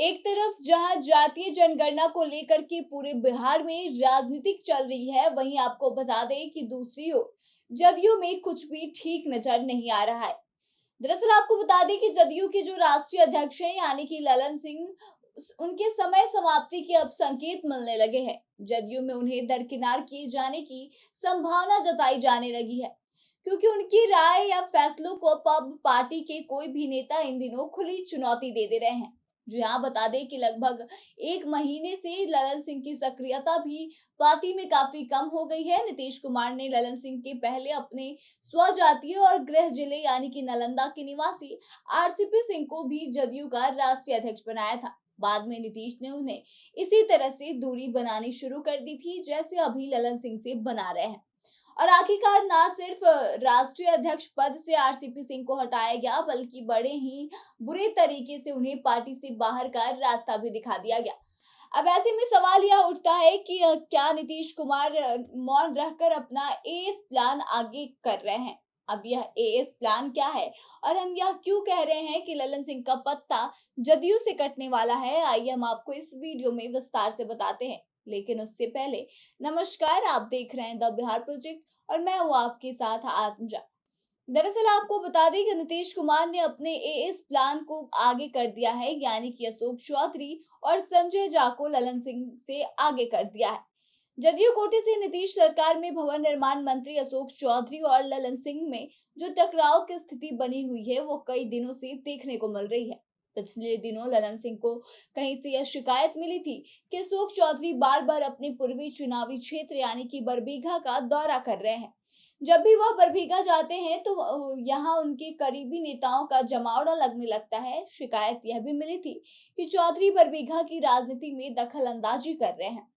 एक तरफ जहां जातीय जनगणना को लेकर के पूरे बिहार में राजनीतिक चल रही है, वहीं आपको बता दें कि दूसरी ओर जदयू में कुछ भी ठीक नजर नहीं आ रहा है। दरअसल आपको बता दें कि जदयू के जो राष्ट्रीय अध्यक्ष हैं यानी कि ललन सिंह, उनके समय समाप्ति के अब संकेत मिलने लगे हैं। जदयू में उन्हें दरकिनार किए जाने की संभावना जताई जाने लगी है, क्योंकि उनकी राय या फैसलों को अब पार्टी के कोई भी नेता इन दिनों खुली चुनौती दे रहे हैं। जो यहाँ बता दें कि लगभग एक महीने से ललन सिंह की सक्रियता भी पार्टी में काफी कम हो गई है। नीतीश कुमार ने ललन सिंह के पहले अपने स्वजातीय और गृह जिले यानी कि नालंदा के निवासी आरसीपी सिंह को भी जदयू का राष्ट्रीय अध्यक्ष बनाया था। बाद में नीतीश ने उन्हें इसी तरह से दूरी बनानी शुरू कर दी थी, जैसे अभी ललन सिंह से बना रहे हैं। और आखिरकार ना सिर्फ राष्ट्रीय अध्यक्ष पद से आरसीपी सिंह को हटाया गया, बल्कि बड़े ही बुरे तरीके से उन्हें पार्टी से बाहर का रास्ता भी दिखा दिया गया। अब ऐसे में सवाल यह उठता है कि क्या नीतीश कुमार मौन रहकर अपना एएस प्लान आगे कर रहे हैं? अब यह एएस प्लान क्या है और हम यह क्यों कह रहे हैं कि ललन सिंह का पत्ता जदयू से कटने वाला है? आइए हम आपको इस वीडियो में विस्तार से बताते हैं। लेकिन उससे पहले नमस्कार, आप देख रहे हैं द बिहार प्रोजेक्ट और मैं हूँ आपके साथ आत्मजा। दरअसल आपको बता दें कि नीतीश कुमार ने अपने एएस प्लान को आगे कर दिया है, यानी कि अशोक चौधरी और संजय झा को ललन सिंह से आगे कर दिया है। जदयू कोटे से नीतीश सरकार में भवन निर्माण मंत्री अशोक चौधरी और ललन सिंह में जो टकराव की स्थिति बनी हुई है, वो कई दिनों से देखने को मिल रही है। पिछले दिनों ललन सिंह को कहीं से यह शिकायत मिली थी कि अशोक चौधरी बार बार अपने पूर्वी चुनावी क्षेत्र यानी कि बरबीघा का दौरा कर रहे हैं। जब भी वह बरबीघा जाते हैं तो यहाँ उनके करीबी नेताओं का जमावड़ा लगने लगता है। शिकायत यह भी मिली थी कि चौधरी बरबीघा की राजनीति में दखल अंदाजी कर रहे हैं।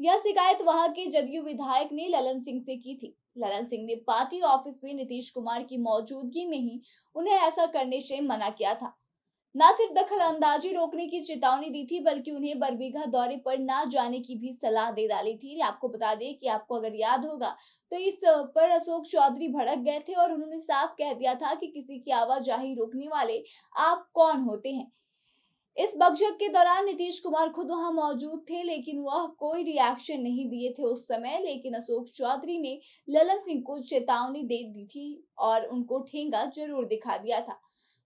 यह शिकायत वहां के जदयू विधायक ने ललन सिंह से की थी। ललन सिंह ने पार्टी ऑफिस में नीतीश कुमार की मौजूदगी में ही उन्हें ऐसा करने से मना किया था। न सिर्फ दखल अंदाजी रोकने की चेतावनी दी थी, बल्कि उन्हें बरबीघा दौरे पर ना जाने की भी सलाह दे डाली थी। आपको बता दें कि आपको अगर याद होगा तो इस पर अशोक चौधरी भड़क गए थे और उन्होंने साफ कह दिया था कि किसी की आवाजाही रोकने वाले आप कौन होते हैं। इस बकझक के दौरान नीतीश कुमार खुद वहां मौजूद थे, लेकिन वह कोई रिएक्शन नहीं दिए थे उस समय। लेकिन अशोक चौधरी ने ललन सिंह को चेतावनी दे दी थी और उनको ठेंगा जरूर दिखा दिया था।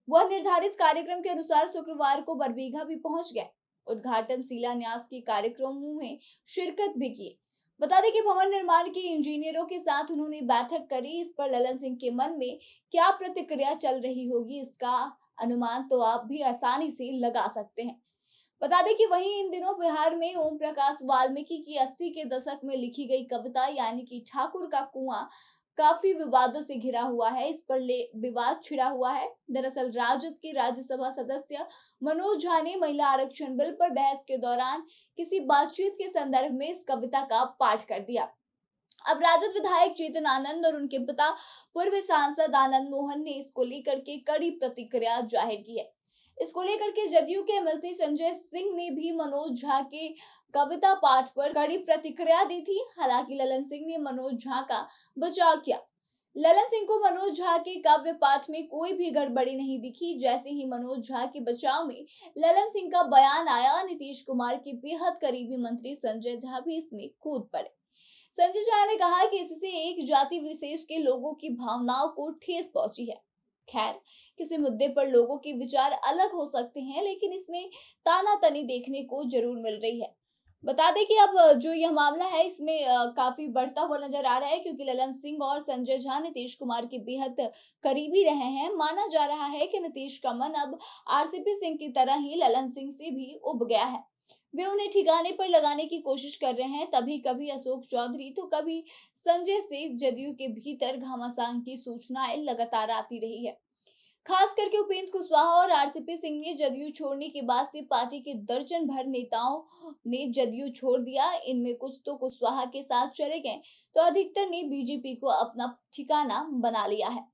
वह निर्धारित कार्यक्रम के अनुसार शुक्रवार को बरबीघा भी पहुंच गए। उद्घाटन शिलान्यास के कार्यक्रमों में शिरकत भी की। बता दें कि भवन निर्माण के इंजीनियरों के साथ उन्होंने बैठक करी। इस पर ललन सिंह के मन में क्या प्रतिक्रिया चल रही होगी, इसका अनुमान तो आप भी आसानी से लगा सकते हैं। बता दें कि वहीं इन दिनों बिहार में ओम प्रकाश वाल्मीकि की 80 के दशक में लिखी गई कविता यानी कि ठाकुर का कुआं काफी विवादों से घिरा हुआ है। इस पर विवाद छिड़ा हुआ है। दरअसल राजद के राज्यसभा सदस्य मनोज झा ने महिला आरक्षण बिल पर बहस के दौरान किसी बातचीत के संदर्भ में इस कविता का पाठ कर दिया। अब राजद विधायक चेतन आनंद और उनके पिता पूर्व सांसद आनंद मोहन ने इसको लेकर के कड़ी प्रतिक्रिया जाहिर की है। इसको लेकर के जदयू के एमएलसी संजय सिंह ने भी मनोज झा के कविता पाठ पर कड़ी प्रतिक्रिया दी थी। हालांकि ललन सिंह ने मनोज झा का बचाव किया। ललन सिंह को मनोज झा के काव्य पाठ में कोई भी गड़बड़ी नहीं दिखी। जैसे ही मनोज झा के बचाव में ललन सिंह का बयान आया, नीतीश कुमार के बेहद करीबी मंत्री संजय झा भी इसमें कूद पड़े। संजय झा ने कहा कि इससे एक जाति विशेष के लोगों की भावनाओं को ठेस पहुंची है। खैर, किसी मुद्दे पर लोगों के विचार अलग हो सकते हैं, लेकिन इसमें तानातनी देखने को जरूर मिल रही है। बता दें कि अब जो यह मामला है इसमें काफी बढ़ता हुआ नजर आ रहा है, क्योंकि ललन सिंह और संजय झा नीतीश कुमार के बेहद करीबी रहे हैं। माना जा रहा है कि नीतीश का मन अब आरसीपी सिंह की तरह ही ललन सिंह से भी उब गया है। वे उन्हें ठिकाने पर लगाने की कोशिश कर रहे हैं। तभी कभी अशोक चौधरी तो कभी संजय से जदयू के भीतर घमासान की सूचनाएं लगातार आती रही है। खास करके उपेंद्र कुशवाहा और आरसीपी सिंह ने जदयू छोड़ने के बाद से पार्टी के दर्जन भर नेताओं ने जदयू छोड़ दिया। इनमें कुछ तो कुशवाहा के साथ चले गए, तो अधिकतर ने बीजेपी को अपना ठिकाना बना लिया है।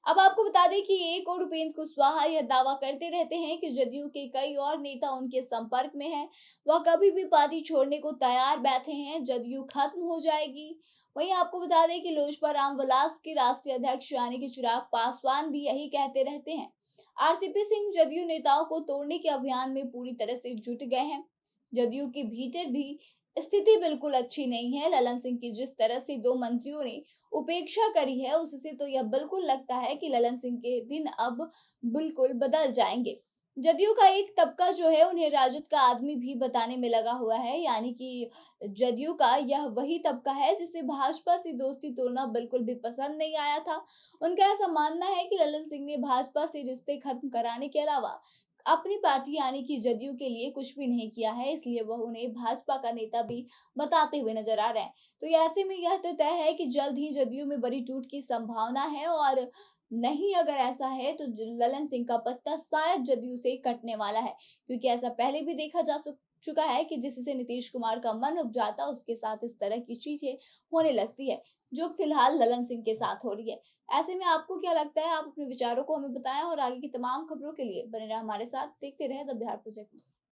अब आपको बता दें कि एक और उपेंद्र कुशवाहा यह दावा करते रहते हैं कि जदयू के कई और नेता उनके संपर्क में हैं। वह कभी भी पार्टी छोड़ने को तैयार बैठे हैं, जदयू खत्म हो जाएगी। वहीं आपको बता दें कि लोजपा रामविलास के राष्ट्रीय अध्यक्ष यानी कि चिराग पासवान भी यही कहते रहते हैं। आरसीपी सिंह जदयू नेताओं को तोड़ने के अभियान में पूरी तरह से जुट गए हैं। जदयू के भीतर भी स्थिति बिल्कुल अच्छी नहीं है। ललन सिंह की जिस तरह से दो मंत्रियों ने उपेक्षा करी है, उससे तो यह बिल्कुल लगता है कि ललन सिंह के दिन अब बिल्कुल बदल जाएंगे। जदयू का एक तबका जो है उन्हें राजद का आदमी भी बताने में लगा हुआ है, यानी कि जदयू का यह वही तबका है जिसे भाजपा से दोस्ती तोड़ना बिल्कुल भी पसंद नहीं आया था। उनका ऐसा मानना है कि ललन सिंह ने भाजपा से रिश्ते खत्म कराने के अलावा अपनी पार्टी यानी कि जदयू के लिए कुछ भी नहीं किया है, इसलिए वह उन्हें भाजपा का नेता भी बताते हुए नजर आ रहे हैं। तो ऐसे में यह तो तय है कि जल्द ही जदयू में बड़ी टूट की संभावना है, और नहीं अगर ऐसा है तो ललन सिंह का पत्ता शायद जदयू से कटने वाला है, क्योंकि ऐसा पहले भी देखा जा चुका है कि जिससे नीतीश कुमार का मन उब जाता उसके साथ इस तरह की चीजें होने लगती है, जो फिलहाल ललन सिंह के साथ हो रही है। ऐसे में आपको क्या लगता है? आप अपने विचारों को हमें बताएं, और आगे की तमाम खबरों के लिए बने रहे हमारे साथ। देखते रहे द बिहार प्रोजेक्ट।